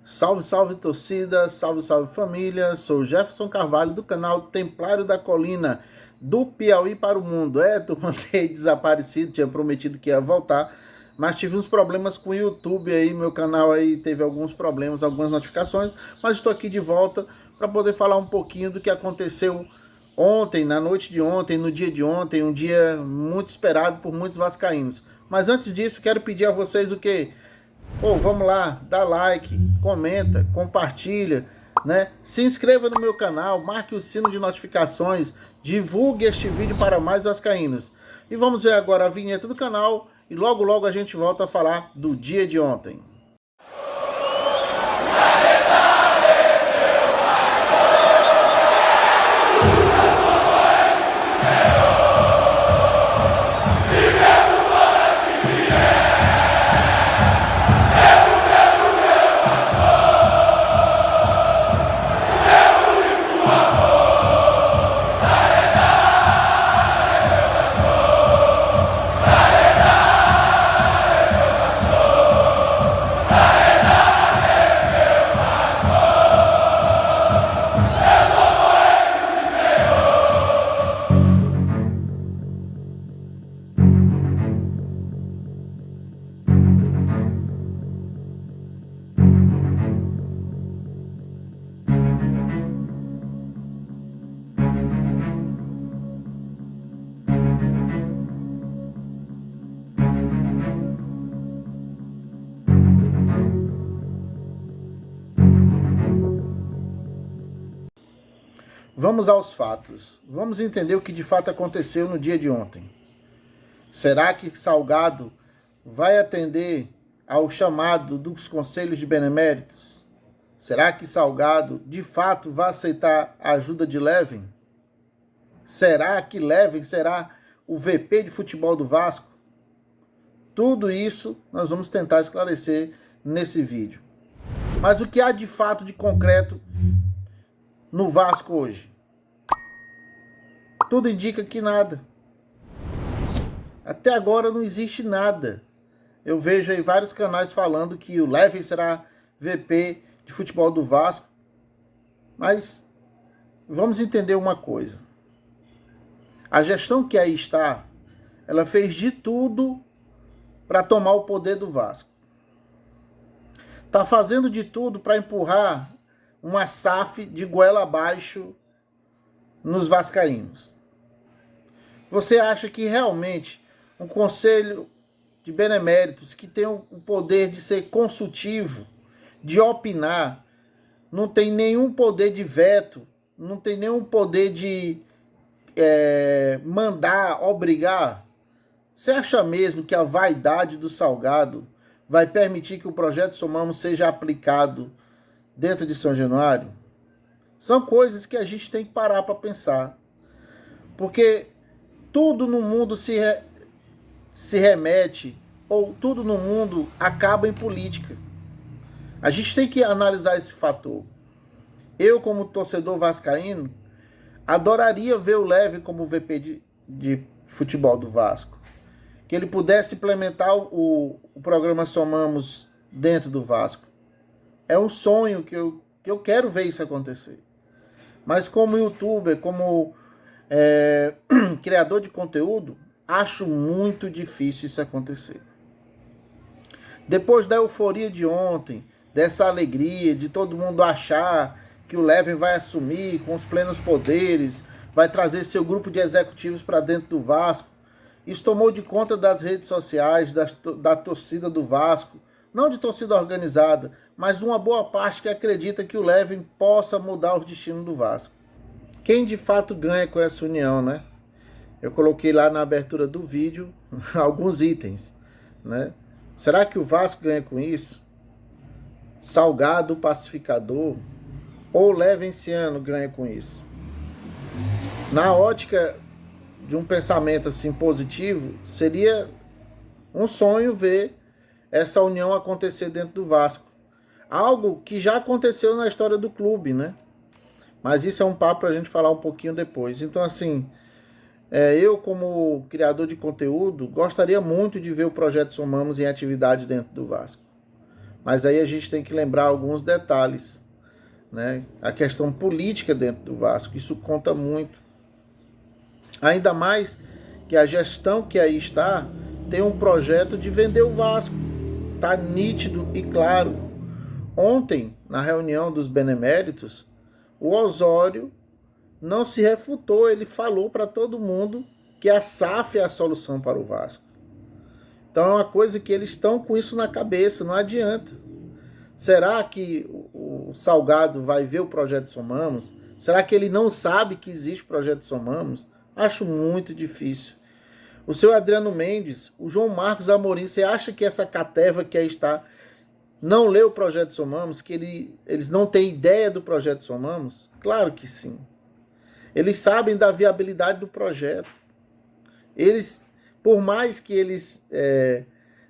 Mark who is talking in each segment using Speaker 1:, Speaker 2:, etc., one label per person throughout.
Speaker 1: Salve, salve torcida, salve, salve família. Sou Jefferson Carvalho do canal Templário da Colina, do Piauí para o mundo. Tu mantei desaparecido, tinha prometido que ia voltar, mas tive uns problemas com o YouTube aí, meu canal aí teve alguns problemas, algumas notificações, mas estou aqui de volta para poder falar um pouquinho do que aconteceu ontem, na noite de ontem, no dia de ontem, um dia muito esperado por muitos vascaínos. Mas antes disso, quero pedir a vocês o quê? Vamos lá, dá like, comenta, compartilha, né? Se inscreva no meu canal, marque o sino de notificações, divulgue este vídeo para mais vascaínos. E vamos ver agora a vinheta do canal e logo logo a gente volta a falar do dia de ontem. Vamos aos fatos. Vamos entender o que de fato aconteceu no dia de ontem. Será que Salgado vai atender ao chamado dos conselhos de beneméritos? Será que Salgado de fato vai aceitar a ajuda de Levin? Será que Levin será o VP de futebol do Vasco? Tudo isso nós vamos tentar esclarecer nesse vídeo. Mas o que há de fato de concreto no Vasco hoje? Tudo indica que nada. Até agora não existe nada. Eu vejo aí vários canais falando que o Levin será VP de futebol do Vasco. Mas vamos entender uma coisa. A gestão que aí está, ela fez de tudo para tomar o poder do Vasco. Está fazendo de tudo para empurrar uma SAF de goela abaixo nos vascaínos. Você acha que realmente um conselho de beneméritos que tem o poder de ser consultivo, de opinar, não tem nenhum poder de veto, não tem nenhum poder de mandar, obrigar? Você acha mesmo que a vaidade do Salgado vai permitir que o projeto Somamos seja aplicado dentro de São Januário? São coisas que a gente tem que parar para pensar. Porque tudo no mundo se remete, ou tudo no mundo acaba em política. A gente tem que analisar esse fator. Eu, como torcedor vascaíno, adoraria ver o Levin como VP de futebol do Vasco. Que ele pudesse implementar o programa Somamos dentro do Vasco. É um sonho que eu quero ver isso acontecer. Mas como youtuber, como criador de conteúdo, acho muito difícil isso acontecer. Depois da euforia de ontem, dessa alegria de todo mundo achar que o Levin vai assumir com os plenos poderes, vai trazer seu grupo de executivos para dentro do Vasco, isso tomou de conta das redes sociais, da torcida do Vasco, não de torcida organizada, mas uma boa parte que acredita que o Levin possa mudar o destino do Vasco. Quem de fato ganha com essa união, né? Eu coloquei lá na abertura do vídeo alguns itens, né? Será que o Vasco ganha com isso? Salgado, pacificador, ou Levenciano ganha com isso? Na ótica de um pensamento assim positivo, seria um sonho ver essa união acontecer dentro do Vasco. Algo que já aconteceu na história do clube, né? Mas isso é um papo para a gente falar um pouquinho depois. Então, assim, eu como criador de conteúdo, gostaria muito de ver o Projeto Somamos em atividade dentro do Vasco. Mas aí a gente tem que lembrar alguns detalhes, né? A questão política dentro do Vasco, isso conta muito. Ainda mais que a gestão que aí está tem um projeto de vender o Vasco. Tá nítido e claro. Ontem, na reunião dos beneméritos, o Osório não se refutou, ele falou para todo mundo que a SAF é a solução para o Vasco. Então é uma coisa que eles estão com isso na cabeça, não adianta. Será que o Salgado vai ver o projeto Somamos? Será que ele não sabe que existe o projeto Somamos? Acho muito difícil. O seu Adriano Mendes, o João Marcos Amorim, você acha que essa caterva que aí está não leu o projeto Somamos, que eles não têm ideia do projeto Somamos? Claro que sim. Eles sabem da viabilidade do projeto. Eles, por mais que eles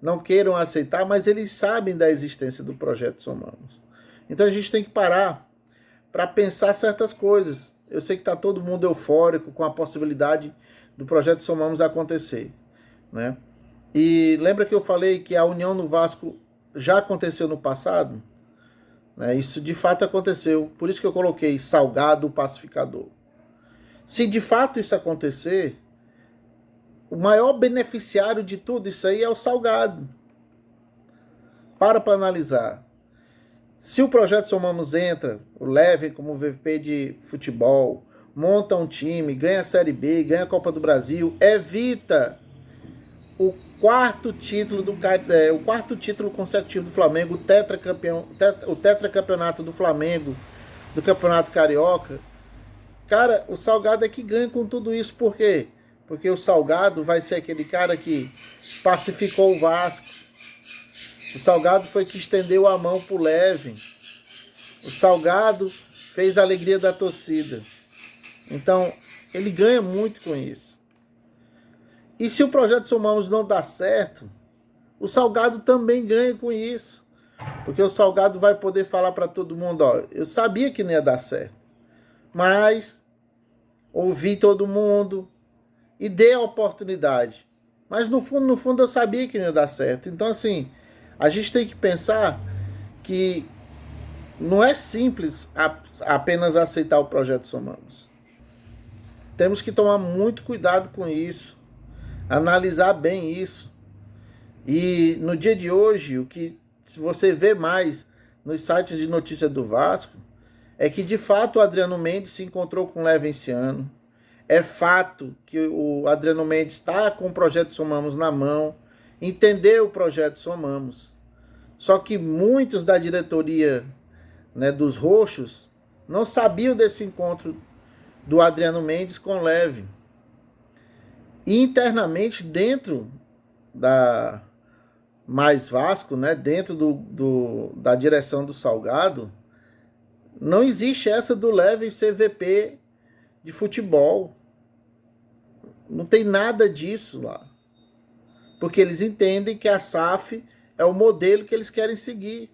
Speaker 1: não queiram aceitar, mas eles sabem da existência do projeto Somamos. Então a gente tem que parar para pensar certas coisas. Eu sei que está todo mundo eufórico com a possibilidade do projeto Somamos acontecer, né? E lembra que eu falei que a união no Vasco já aconteceu no passado? Né? Isso de fato aconteceu. Por isso que eu coloquei Salgado Pacificador. Se de fato isso acontecer, o maior beneficiário de tudo isso aí é o Salgado. Para analisar. Se o projeto Somamos entra, o levem como VP de futebol, monta um time, ganha a Série B, ganha a Copa do Brasil, evita o quarto título consecutivo do Flamengo, o tetracampeonato do Flamengo, do Campeonato Carioca. Cara, o Salgado é que ganha com tudo isso. Por quê? Porque o Salgado vai ser aquele cara que pacificou o Vasco. O Salgado foi que estendeu a mão pro Levin. O Salgado fez a alegria da torcida. Então, ele ganha muito com isso. E se o projeto Somamos não dá certo, o Salgado também ganha com isso. Porque o Salgado vai poder falar para todo mundo, ó, eu sabia que não ia dar certo, mas ouvi todo mundo e dei a oportunidade. Mas no fundo eu sabia que não ia dar certo. Então assim, a gente tem que pensar que não é simples apenas aceitar o projeto Somamos. Temos que tomar muito cuidado com isso, analisar bem isso. E no dia de hoje, o que se você vê mais nos sites de notícia do Vasco, é que de fato o Adriano Mendes se encontrou com o Levin esse ano. É fato que o Adriano Mendes está com o projeto Somamos na mão, entendeu o projeto Somamos. Só que muitos da diretoria, né, dos roxos não sabiam desse encontro do Adriano Mendes com o Levin. E internamente, dentro da Mais Vasco, né, dentro da direção do Salgado, não existe essa do Levin ser VP de futebol. Não tem nada disso lá. Porque eles entendem que a SAF é o modelo que eles querem seguir.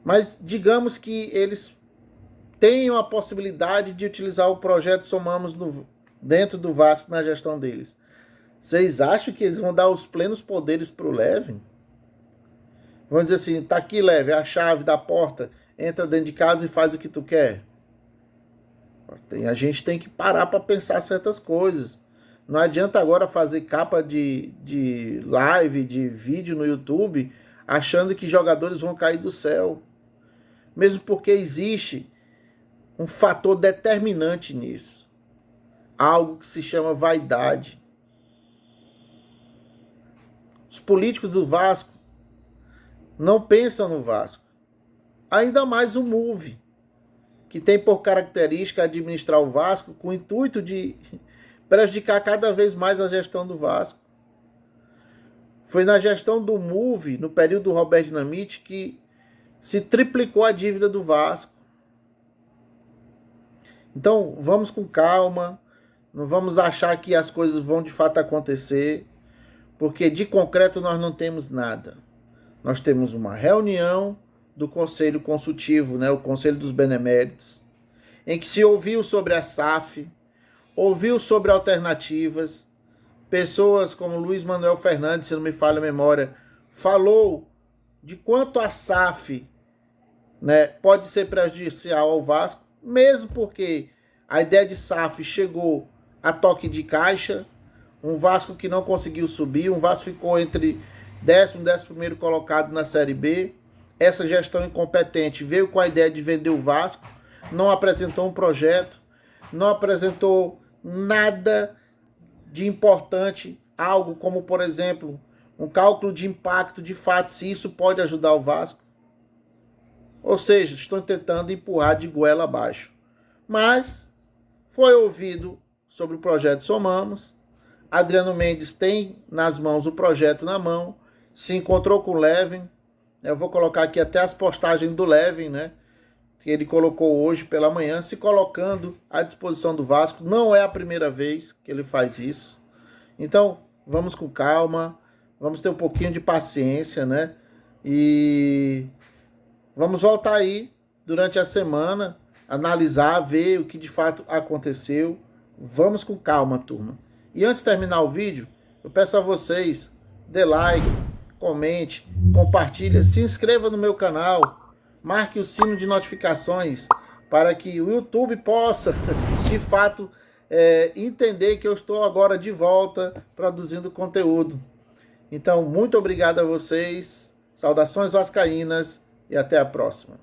Speaker 1: Mas digamos que eles tenham a possibilidade de utilizar o projeto Somamos dentro do Vasco na gestão deles. Vocês acham que eles vão dar os plenos poderes para o Levin? Vão dizer assim, tá aqui, Levin, a chave da porta, entra dentro de casa e faz o que tu quer. A gente tem que parar para pensar certas coisas. Não adianta agora fazer capa de live, de vídeo no YouTube, achando que jogadores vão cair do céu. Mesmo porque existe um fator determinante nisso. Algo que se chama vaidade. Os políticos do Vasco não pensam no Vasco. Ainda mais o MUV, que tem por característica administrar o Vasco com o intuito de prejudicar cada vez mais a gestão do Vasco. Foi na gestão do MUV, no período do Roberto Dinamite, que se triplicou a dívida do Vasco. Então, vamos com calma, não vamos achar que as coisas vão de fato acontecer, porque de concreto nós não temos nada. Nós temos uma reunião do Conselho Consultivo, né, o Conselho dos Beneméritos, em que se ouviu sobre a SAF, ouviu sobre alternativas, pessoas como Luiz Manuel Fernandes, se não me falha a memória, falou de quanto a SAF, né, pode ser prejudicial ao Vasco, mesmo porque a ideia de SAF chegou a toque de caixa, um Vasco que não conseguiu subir, um Vasco ficou entre 10º e 11º colocado na Série B. Essa gestão incompetente veio com a ideia de vender o Vasco, não apresentou um projeto, não apresentou nada de importante, algo como, por exemplo, um cálculo de impacto de fato, se isso pode ajudar o Vasco. Ou seja, estão tentando empurrar de goela abaixo. Mas foi ouvido sobre o projeto Somamos. Adriano Mendes tem nas mãos o projeto na mão, se encontrou com o Levin. Eu vou colocar aqui até as postagens do Levin, né? Que ele colocou hoje pela manhã, se colocando à disposição do Vasco. Não é a primeira vez que ele faz isso. Então, vamos com calma, vamos ter um pouquinho de paciência, né? E vamos voltar aí durante a semana, analisar, ver o que de fato aconteceu. Vamos com calma, turma. E antes de terminar o vídeo, eu peço a vocês, dê like, comente, compartilhe, se inscreva no meu canal, marque o sino de notificações para que o YouTube possa, de fato, entender que eu estou agora de volta produzindo conteúdo. Então, muito obrigado a vocês, saudações vascaínas e até a próxima.